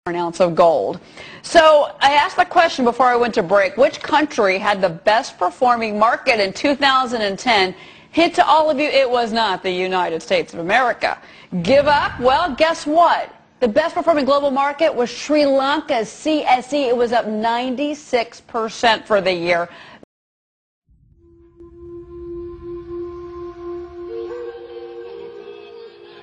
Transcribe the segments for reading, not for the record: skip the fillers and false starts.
An ounce of gold. So I asked the question before I went to break, which country had the best performing market in 2010? Hint to all of you, it was not the United States of America. Give up? Well, guess what? The best performing global market was Sri Lanka's CSE. It was up 96% for the year.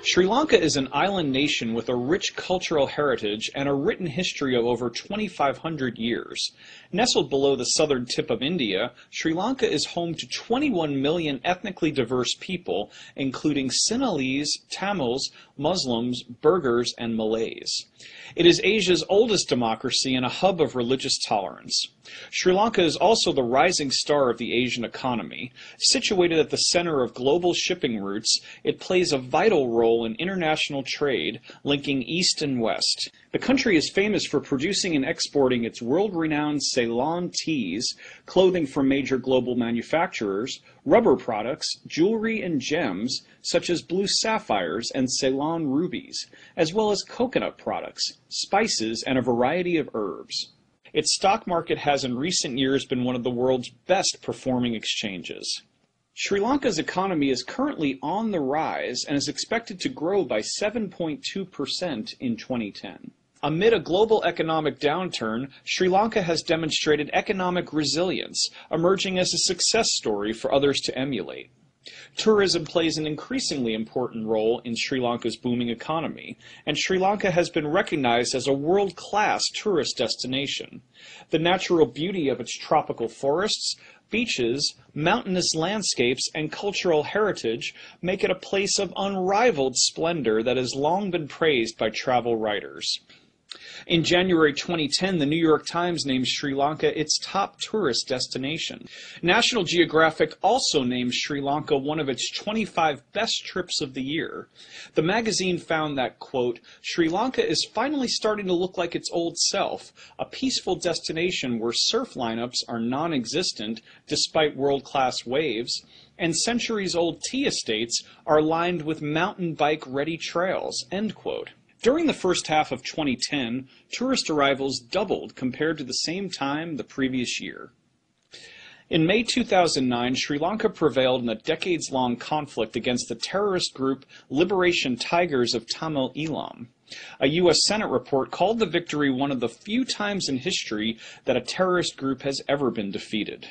Sri Lanka is an island nation with a rich cultural heritage and a written history of over 2,500 years. Nestled below the southern tip of India, Sri Lanka is home to 21 million ethnically diverse people, including Sinhalese, Tamils, Muslims, Burghers, and Malays. It is Asia's oldest democracy and a hub of religious tolerance. Sri Lanka is also the rising star of the Asian economy. Situated at the center of global shipping routes, it plays a vital role in international trade, linking East and West. The country is famous for producing and exporting its world-renowned Ceylon teas, clothing from major global manufacturers, rubber products, jewelry and gems, such as blue sapphires and Ceylon rubies, as well as coconut products, spices, and a variety of herbs. Its stock market has in recent years been one of the world's best performing exchanges. Sri Lanka's economy is currently on the rise and is expected to grow by 7.2% in 2010. Amid a global economic downturn, Sri Lanka has demonstrated economic resilience, emerging as a success story for others to emulate. Tourism plays an increasingly important role in Sri Lanka's booming economy, and Sri Lanka has been recognized as a world-class tourist destination. The natural beauty of its tropical forests, beaches, mountainous landscapes, and cultural heritage make it a place of unrivaled splendor that has long been praised by travel writers. In January 2010, the New York Times named Sri Lanka its top tourist destination. National Geographic also named Sri Lanka one of its 25 best trips of the year. The magazine found that, quote, Sri Lanka is finally starting to look like its old self, a peaceful destination where surf lineups are non-existent despite world-class waves, and centuries-old tea estates are lined with mountain bike-ready trails, end quote. During the first half of 2010, tourist arrivals doubled compared to the same time the previous year. In May 2009, Sri Lanka prevailed in a decades-long conflict against the terrorist group Liberation Tigers of Tamil Eelam. A U.S. Senate report called the victory one of the few times in history that a terrorist group has ever been defeated.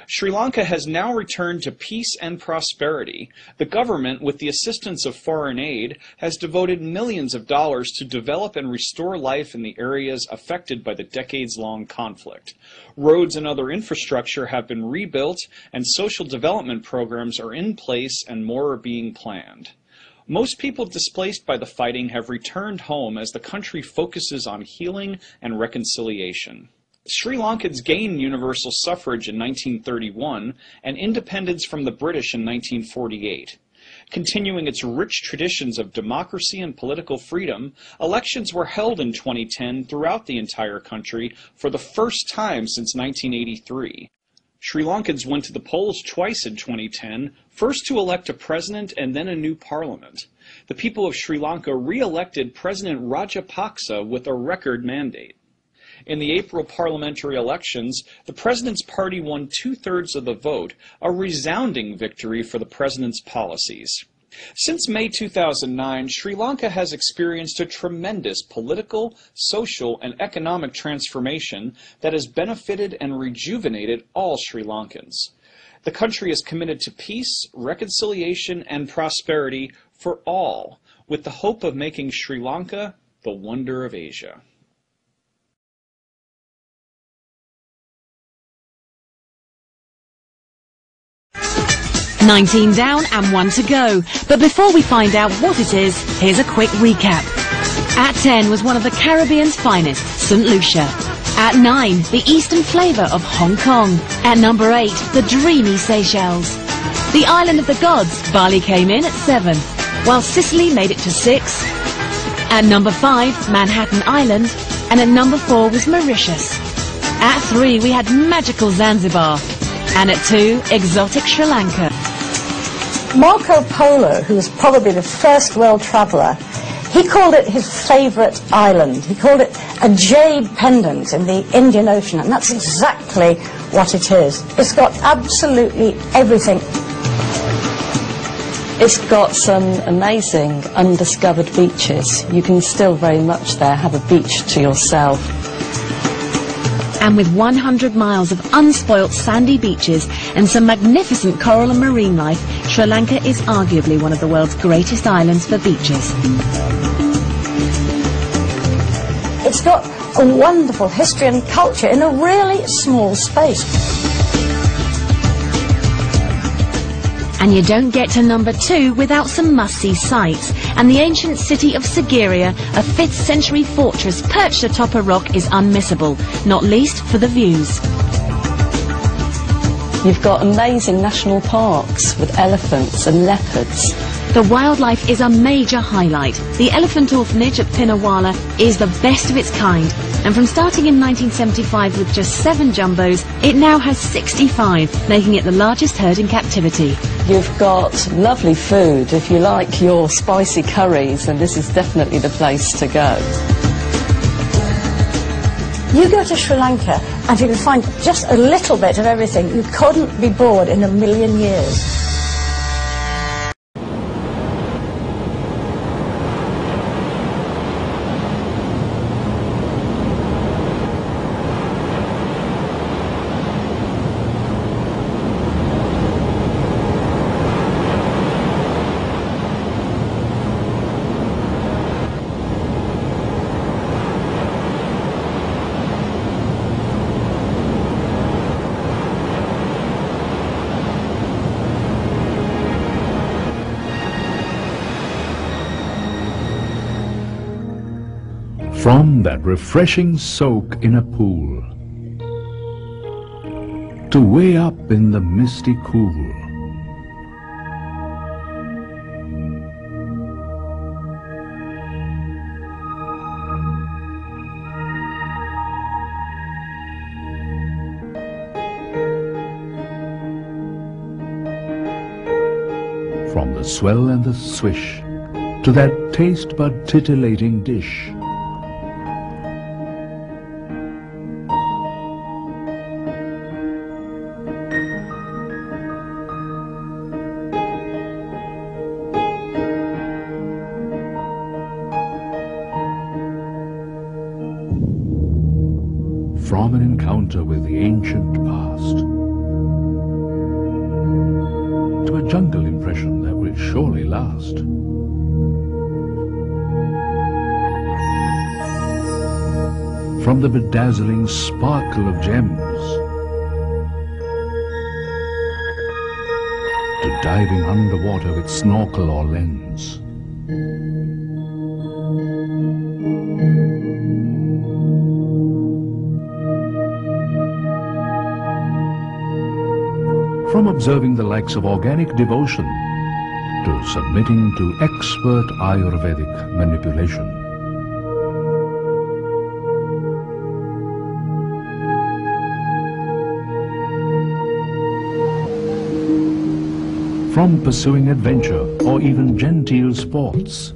Sri Lanka has now returned to peace and prosperity. The government, with the assistance of foreign aid, has devoted millions of dollars to develop and restore life in the areas affected by the decades-long conflict. Roads and other infrastructure have been rebuilt, and social development programs are in place and more are being planned. Most people displaced by the fighting have returned home as the country focuses on healing and reconciliation. Sri Lankans gained universal suffrage in 1931 and independence from the British in 1948. Continuing its rich traditions of democracy and political freedom, elections were held in 2010 throughout the entire country for the first time since 1983. Sri Lankans went to the polls twice in 2010, first to elect a president and then a new parliament. The people of Sri Lanka re-elected President Rajapaksa with a record mandate. In the April parliamentary elections, the president's party won 2/3 of the vote, a resounding victory for the president's policies. Since May 2009, Sri Lanka has experienced a tremendous political, social, and economic transformation that has benefited and rejuvenated all Sri Lankans. The country is committed to peace, reconciliation, and prosperity for all, with the hope of making Sri Lanka the wonder of Asia. 19 down and 1 to go. But before we find out what it is, here's a quick recap. At 10 was one of the Caribbean's finest, St. Lucia. At 9, the eastern flavour of Hong Kong. At number 8, the dreamy Seychelles. The island of the gods, Bali, came in at 7, while Sicily made it to 6. At number 5, Manhattan Island. And at number 4 was Mauritius. At 3, we had magical Zanzibar. And at 2, exotic Sri Lanka. Marco Polo, who was probably the first world traveller, He called it his favourite island. He called it a jade pendant in the Indian Ocean, and that's exactly what it is. It's got absolutely everything. It's got some amazing undiscovered beaches. You can still very much there have a beach to yourself. And with 100 miles of unspoilt sandy beaches and some magnificent coral and marine life, Sri Lanka is arguably one of the world's greatest islands for beaches. It's got a wonderful history and culture in a really small space. And you don't get to number 2 without some must-see sights. And the ancient city of Sigiriya, a 5th century fortress perched atop a rock, is unmissable, not least for the views. You've got amazing national parks with elephants and leopards. The wildlife is a major highlight. The elephant orphanage at Pinnawala is the best of its kind. And from starting in 1975 with just 7 jumbos, it now has 65, making it the largest herd in captivity. You've got lovely food. If you like your spicy curries, then this is definitely the place to go. You go to Sri Lanka and you can find just a little bit of everything. You couldn't be bored in a million years. From that refreshing soak in a pool to way up in the misty cool, from the swell and the swish to that taste bud titillating dish, from an encounter with the ancient past to a jungle impression that will surely last. From the bedazzling sparkle of gems to diving underwater with snorkel or lens. From observing the likes of organic devotion to submitting to expert Ayurvedic manipulation. From pursuing adventure or even genteel sports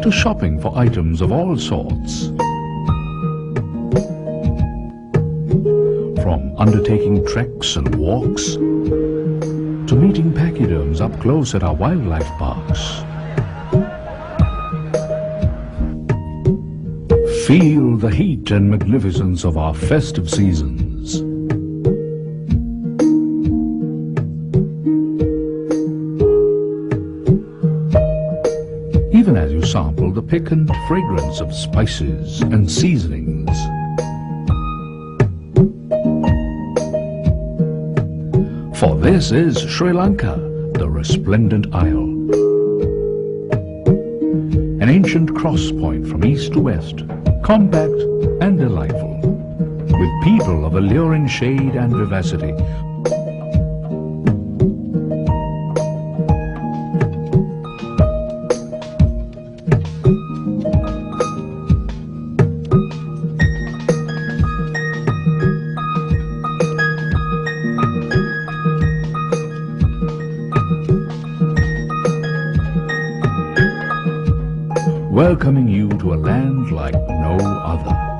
to shopping for items of all sorts. From undertaking treks and walks to meeting pachyderms up close at our wildlife parks. Feel the heat and magnificence of our festive seasons. Even as you sample the piquant fragrance of spices and seasonings. For this is Sri Lanka, the resplendent isle. An ancient cross point from east to west, compact and delightful, with people of alluring shade and vivacity. welcoming you to a land like no other.